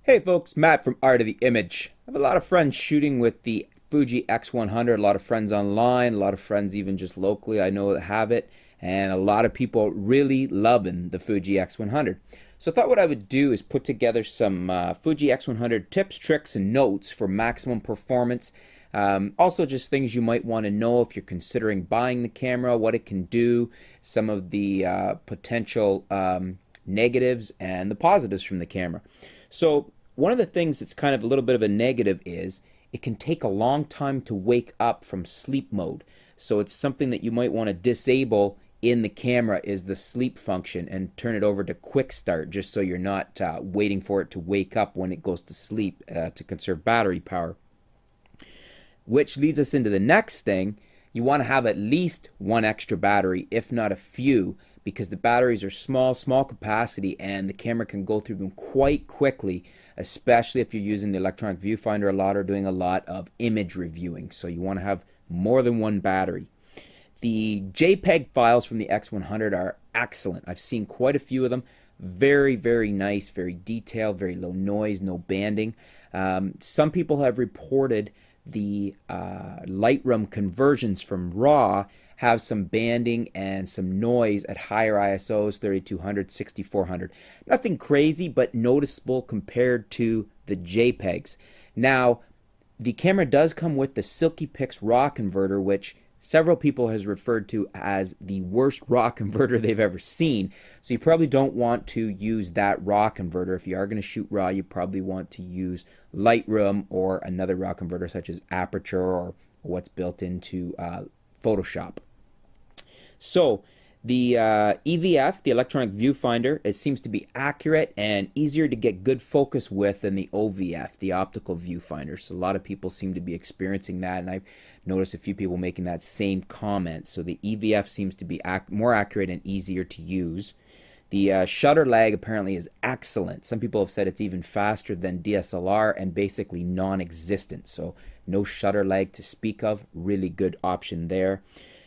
Hey folks, Matt from Art of the Image. I have a lot of friends shooting with the Fuji X100, a lot of friends online, a lot of friends even just locally I know that have it, and a lot of people really loving the Fuji X100. So I thought what I would do is put together some Fuji X100 tips, tricks, and notes for maximum performance. Also just things you might want to know if you're considering buying the camera, what it can do, some of the potential negatives and the positives from the camera. So one of the things that's kind of a little bit of a negative is it can take a long time to wake up from sleep mode. So it's something that you might want to disable in the camera is the sleep function and turn it over to quick start just so you're not waiting for it to wake up when it goes to sleep to conserve battery power. Which leads us into the next thing. You want to have at least one extra battery, if not a few, because the batteries are small capacity and the camera can go through them quite quickly, especially if you're using the electronic viewfinder a lot or doing a lot of image reviewing. So you want to have more than one battery. The JPEG files from the X100 are excellent. I've seen quite a few of them. Very nice, very detailed, very low noise, no banding. Some people have reported the Lightroom conversions from RAW have some banding and some noise at higher ISOs, 3200, 6400. Nothing crazy, but noticeable compared to the JPEGs. Now, the camera does come with the SilkyPix RAW converter, which several people has referred to as the worst RAW converter they've ever seen. So you probably don't want to use that RAW converter. If you are going to shoot RAW, you probably want to use Lightroom or another RAW converter such as Aperture or what's built into Photoshop. So the EVF, the electronic viewfinder, it seems to be accurate and easier to get good focus with than the OVF, the optical viewfinder. So a lot of people seem to be experiencing that, and I've noticed a few people making that same comment. So the EVF seems to be more accurate and easier to use. The shutter lag apparently is excellent. Some people have said it's even faster than DSLR and basically non-existent. So no shutter lag to speak of. Really good option there.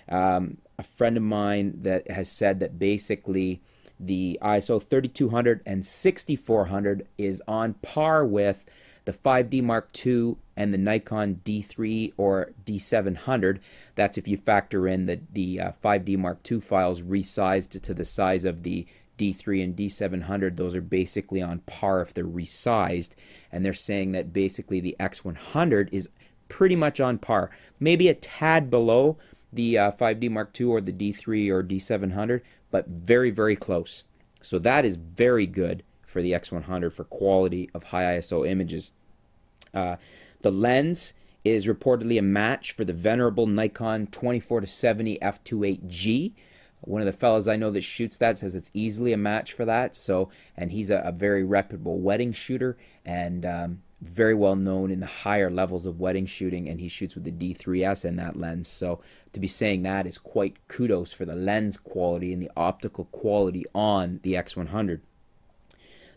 A friend of mine that has said that basically the ISO 3200 and 6400 is on par with the 5D Mark II and the Nikon D3 or D700. That's if you factor in the 5D Mark II files resized to the size of the D3 and D700. Those are basically on par if they're resized, and they're saying that basically the X100 is pretty much on par, maybe a tad below the 5D Mark II or the D3 or D700, but very close. So that is very good for the X100 for quality of high ISO images. The lens is reportedly a match for the venerable Nikon 24-70 f2.8G. One of the fellows I know that shoots that says it's easily a match for that. So, and he's a very reputable wedding shooter and very well known in the higher levels of wedding shooting, and he shoots with the D3S and that lens. So to be saying that is quite kudos for the lens quality and the optical quality on the X100.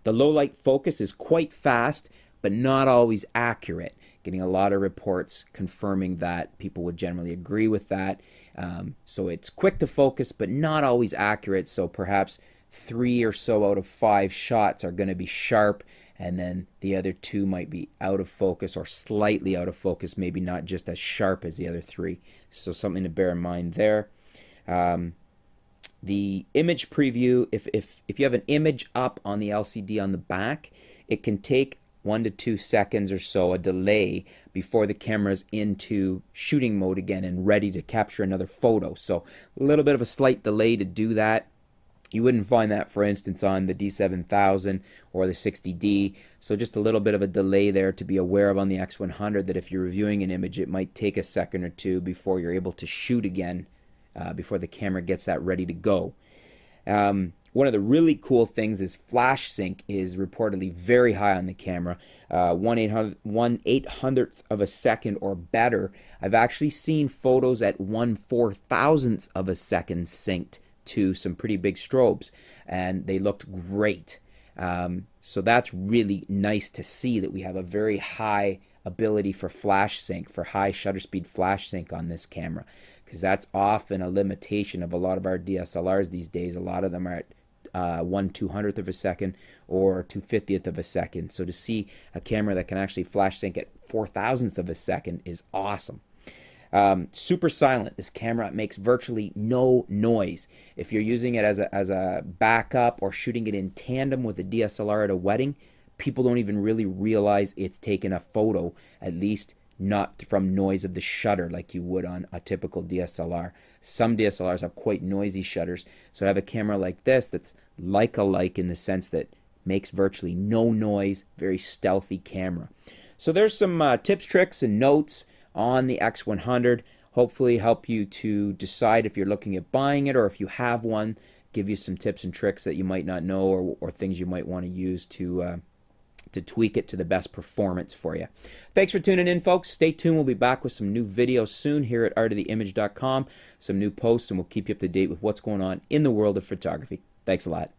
The low light focus is quite fast, but not always accurate. Getting a lot of reports confirming that. People would generally agree with that. So it's quick to focus, but not always accurate. So perhaps 3 or so out of 5 shots are going to be sharp, and then the other 2 might be out of focus or slightly out of focus, maybe not just as sharp as the other 3. So something to bear in mind there. The image preview, if you have an image up on the LCD on the back, it can take 1 to 2 seconds or so, a delay, before the camera's into shooting mode again and ready to capture another photo. So a little bit of a slight delay to do that. You wouldn't find that, for instance, on the D7000 or the 60D. So just a little bit of a delay there to be aware of on the X100, that if you're reviewing an image, it might take a second or two before you're able to shoot again, before the camera gets that ready to go. One of the really cool things is flash sync is reportedly very high on the camera, 1/800th of a second or better. I've actually seen photos at 1/4000th of a second synced to some pretty big strobes, and they looked great. So that's really nice to see that we have a very high ability for flash sync, for high shutter speed flash sync on this camera, because that's often a limitation of a lot of our DSLRs these days. A lot of them are at 1/200th of a second or 2/50th of a second. So to see a camera that can actually flash sync at 4,000ths of a second is awesome. Super silent. This camera makes virtually no noise. If you're using it as a backup or shooting it in tandem with a DSLR at a wedding, people don't even really realize it's taken a photo, at least not from noise of the shutter like you would on a typical DSLR. Some DSLRs have quite noisy shutters, so I have a camera like this that's like-alike in the sense that makes virtually no noise, very stealthy camera. So there's some tips, tricks, and notes on the X100. Hopefully help you to decide if you're looking at buying it, or if you have one, give you some tips and tricks that you might not know, or things you might want to use to tweak it to the best performance for you. Thanks for tuning in, folks. Stay tuned. We'll be back with some new videos soon here at artoftheimage.com, some new posts, and we'll keep you up to date with what's going on in the world of photography. Thanks a lot.